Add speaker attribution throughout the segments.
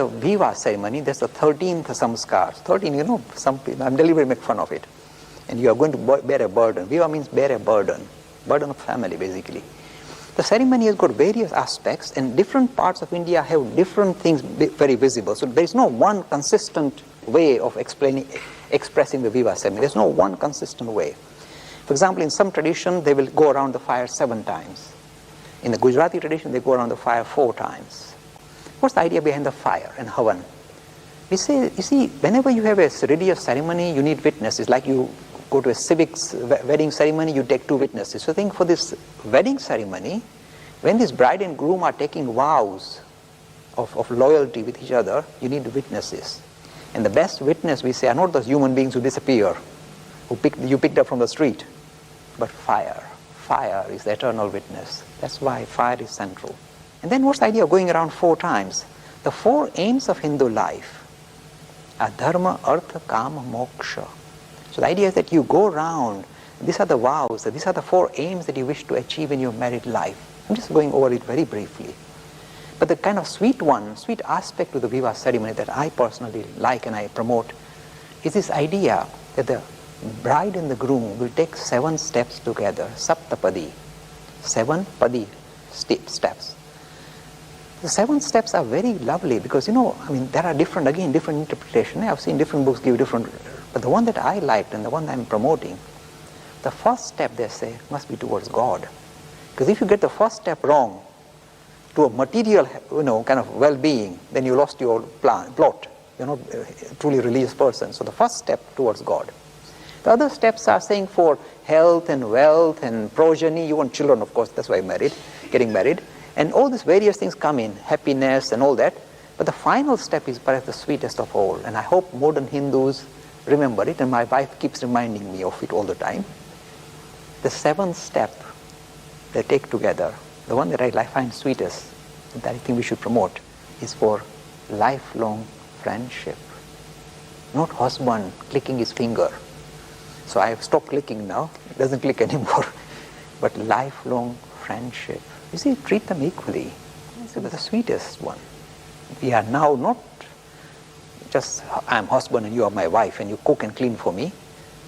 Speaker 1: the Viva ceremony, that's the 13th samskar. 13, you know, some people, I'm deliberately making fun of it. And you are going to bear a burden. Viva means bear a burden of family basically. The ceremony has got various aspects, and different parts of India have different things very visible. So there is no one consistent way of expressing the Viva ceremony. There's no one consistent way. For example, in some tradition, they will go around the fire 7 times. In the Gujarati tradition, they go around the fire 4 times. What's the idea behind the fire and havan? You see, whenever you have a religious ceremony, you need witnesses. Like you go to a civics wedding ceremony, you take 2 witnesses. So I think for this wedding ceremony, when this bride and groom are taking vows of loyalty with each other, you need witnesses. And the best witness, we say, are not those human beings who disappear, you picked up from the street, but fire. Fire is the eternal witness. That's why fire is central. And then what's the idea of going around 4 times? The 4 aims of Hindu life are dharma, artha, kama, moksha. So the idea is that you go around, these are the vows, these are the 4 aims that you wish to achieve in your married life. I'm just going over it very briefly. But the kind of sweet aspect to the Viva ceremony that I personally like and I promote is this idea that the bride and the groom will take 7 steps together, saptapadi, 7 padi steps. The 7 steps are very lovely because, you know, I mean, there are different interpretations. I've seen different books give different, but the one that I liked and the one I'm promoting, the first step, they say, must be towards God. Because if you get the first step wrong to a material, you know, kind of well-being, then you lost your plot. You're not a truly religious person. So the first step towards God. The other steps are saying for health and wealth and progeny. You want children, of course, that's why getting married. And all these various things come in, happiness and all that. But the final step is perhaps the sweetest of all. And I hope modern Hindus remember it, and my wife keeps reminding me of it all the time. The 7th step they take together, the one that I find sweetest, that I think we should promote, is for lifelong friendship. Not husband clicking his finger. So I have stopped clicking now, it doesn't click anymore. But lifelong friendship. You see, treat them equally. It's the sweetest one. We are now not just, I'm husband and you are my wife and you cook and clean for me.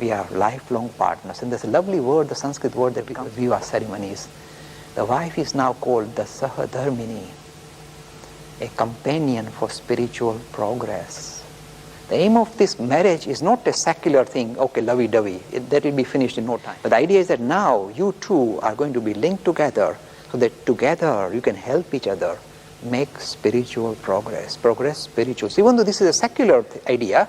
Speaker 1: We are lifelong partners. And there's a lovely word, the Sanskrit word that becomes Viva ceremonies. The wife is now called the Sahadharmini, a companion for spiritual progress. The aim of this marriage is not a secular thing, okay, lovey-dovey, that will be finished in no time. But the idea is that now you two are going to be linked together so that together you can help each other make spiritual progress spiritual. So even though this is a secular idea,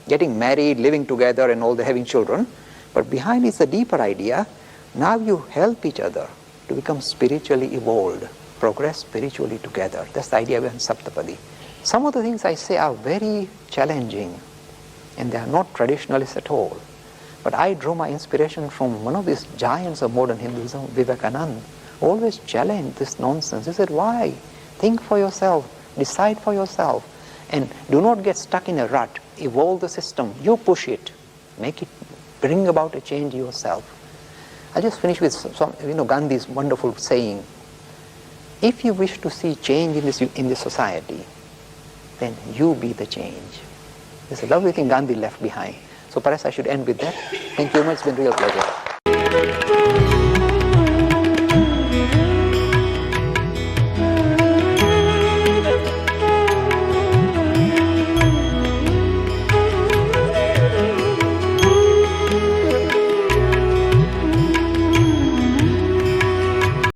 Speaker 1: getting married, living together and all the having children, but behind is a deeper idea. Now you help each other to become spiritually evolved, progress spiritually together. That's the idea behind Saptapadi. Some of the things I say are very challenging and they are not traditionalist at all. But I draw my inspiration from one of these giants of modern Hinduism, Vivekananda, always challenged this nonsense. He said, why? Think for yourself, decide for yourself, and do not get stuck in a rut. Evolve the system, you push it, make it, bring about a change yourself. I'll just finish with some, Gandhi's wonderful saying, if you wish to see change in this society, then you be the change. It's a lovely thing Gandhi left behind. So perhaps I should end with that. Thank you very much, it's been a real pleasure.